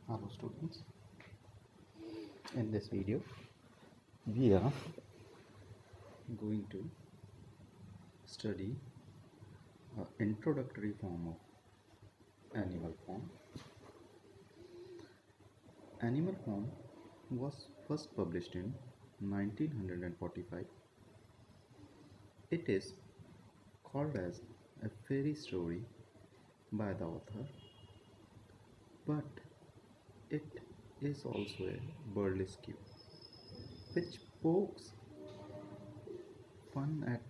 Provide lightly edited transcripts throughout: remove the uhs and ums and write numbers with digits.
Hello students, in this video we are going to study introductory form of animal form. Animal form was first published in 1945. It is called as a fairy story by the author, but it is also a burlesque which pokes fun at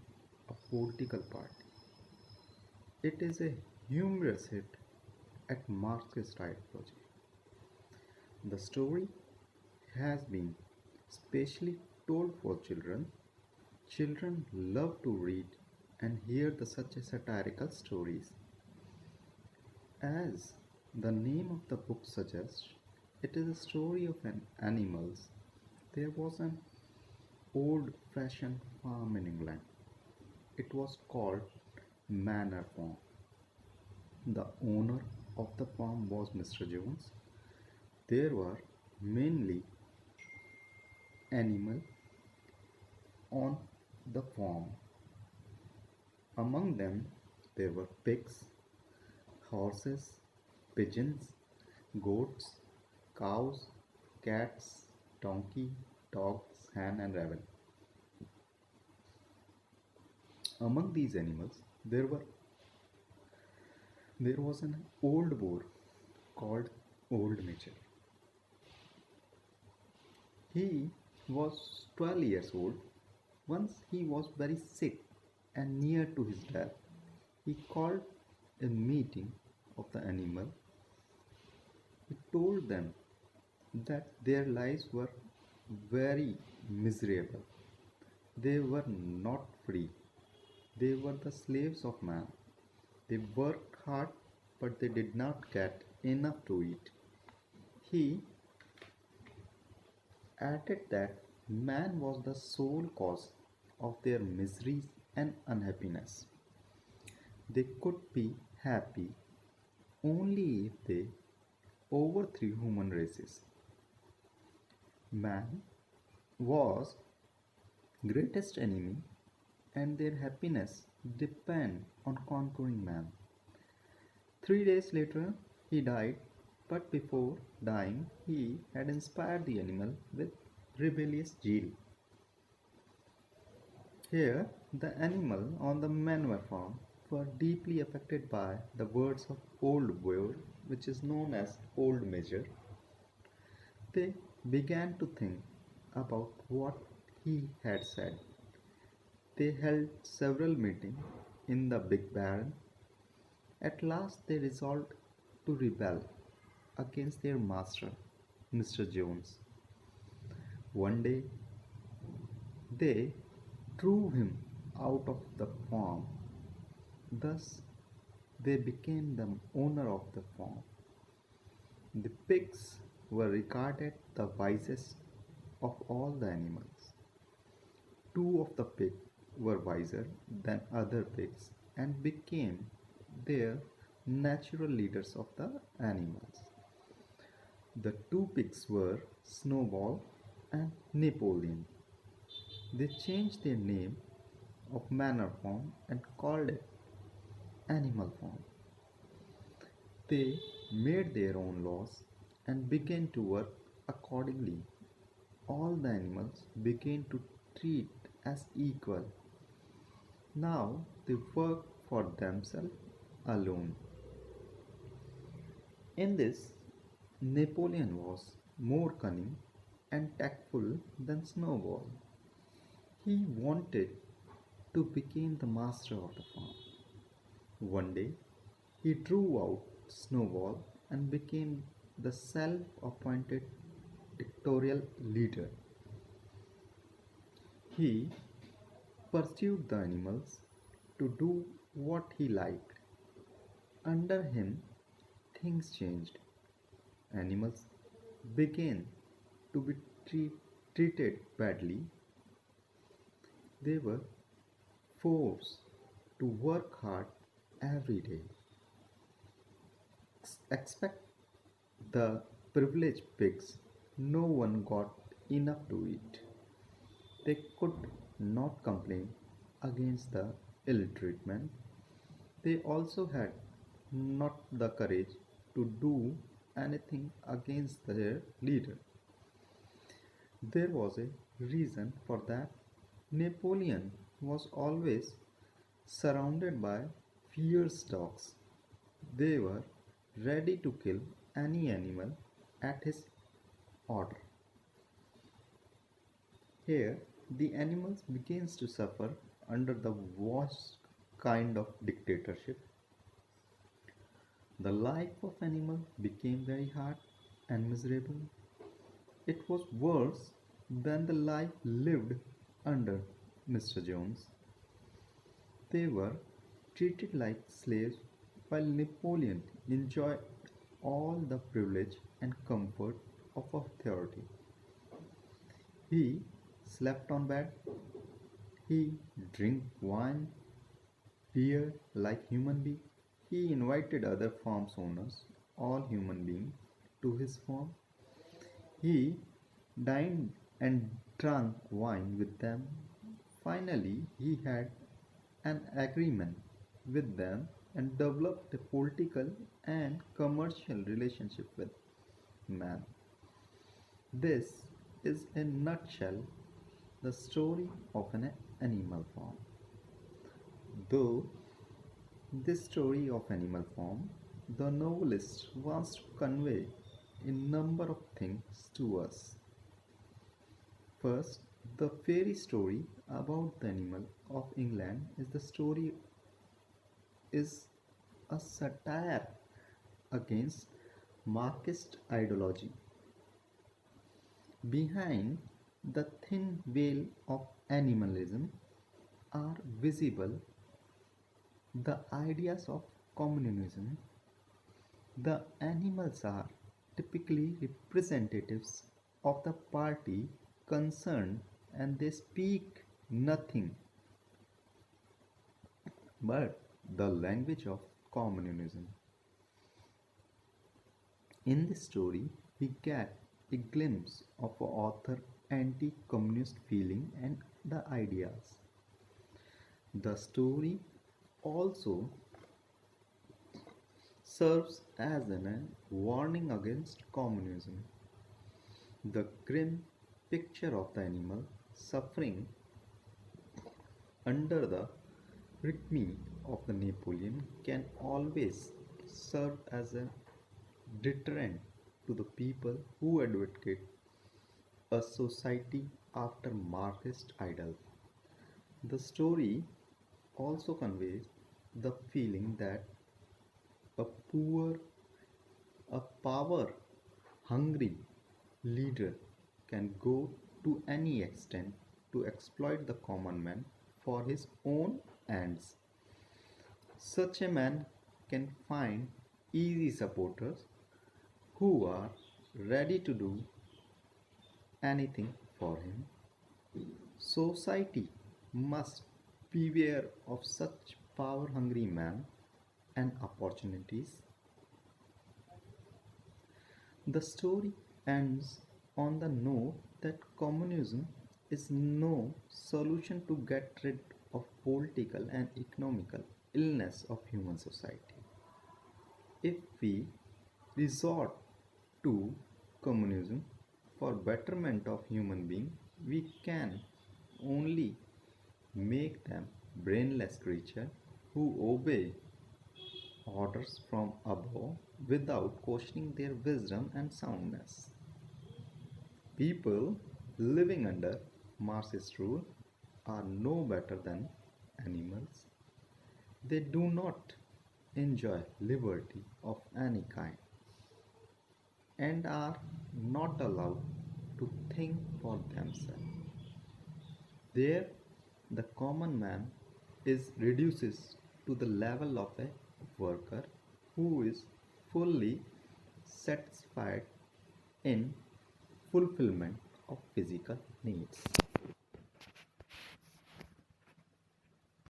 a political party. It is a humorous hit at Marxist ideology. The story has been specially told for children. Children love to read and hear such satirical stories. As the name of the book suggests, it is a story of animals. There was an old-fashioned farm in England. It was called Manor Farm. The owner of the farm was Mr. Jones. There were mainly animals on the farm. Among them, there were pigs, horses, pigeons, goats, cows, cats, donkey, dogs, hen, and raven. Among these animals, there was an old boar called Old Major. He was 12 years old. Once he was very sick and near to his death. He called a meeting of the animal. He told them that their lives were very miserable. They were not free. They were the slaves of man. They worked hard, but they did not get enough to eat. He added that man was the sole cause of their miseries and unhappiness. They could be happy only if they overthrew human races. Man was greatest enemy and their happiness depend on conquering man. 3 days later he died, but before dying he had inspired the animal with rebellious zeal. Here the animal on the manure farm were deeply affected by the words of Old Boar, which is known as Old Major. They began to think about what he had said. They held several meetings in the big barn. At last they resolved to rebel against their master, Mr. Jones. One day they drew him out of the farm. Thus they became the owner of the farm. The pigs were regarded the wisest of all the animals. Two of the pigs were wiser than other pigs and became their natural leaders of the animals. The two pigs were Snowball and Napoleon. They changed their name of Manor Farm and called it Animal Farm. They made their own laws and began to work accordingly. All the animals began to treat as equal. Now they work for themselves alone. In this, Napoleon was more cunning and tactful than Snowball. He wanted to become the master of the farm. One day, he drew out Snowball and became the self-appointed dictatorial leader. He pursued the animals to do what he liked. Under him, things changed. Animals began to be treated badly. They were forced to work hard every day. Expect the privileged pigs, no one got enough to eat. They could not complain against the ill treatment. They also had not the courage to do anything against their leader. There was a reason for that. Napoleon was always surrounded by fierce dogs. They were ready to kill any animal at his order. Here, the animals begins to suffer under the worst kind of dictatorship. The life of animal became very hard and miserable. It was worse than the life lived under Mr. Jones. They were treated like slaves while Napoleon enjoyed all the privilege and comfort of authority. He slept on bed, he drank wine, beer like human being. He invited other farms owners, all human beings, to his farm. He dined and drank wine with them. Finally, he had an agreement with them and developed a political and commercial relationship with man. This is in nutshell the story of an animal farm. Though this story of animal farm, the novelist wants to convey a number of things to us. First, the fairy story about the animal of England is a satire against Marxist ideology. Behind the thin veil of animalism are visible the ideas of communism. The animals are typically representatives of the party concerned and they speak nothing but the language of communism. In this story, we get a glimpse of the author's anti-communist feeling and the ideas. The story also serves as a warning against communism. The grim picture of the animal suffering under the tyranny of the Napoleon can always serve as a deterrent to the people who advocate a society after Marxist ideals. The story also conveys the feeling that a poor, a power hungry leader can go to any extent to exploit the common man for his own ends. Such a man can find easy supporters who are ready to do anything for him. Society must beware of such power hungry men and opportunities. The story ends on the note that communism is no solution to get rid of political and economical illness of human society. If we resort to communism for betterment of human being, we can only make them brainless creatures who obey orders from above without questioning their wisdom and soundness. People living under Marxist rule are no better than animals. They do not enjoy liberty of any kind and are not allowed to think for themselves. There, the common man is reduces to the level of a worker who is fully satisfied in fulfillment of physical needs.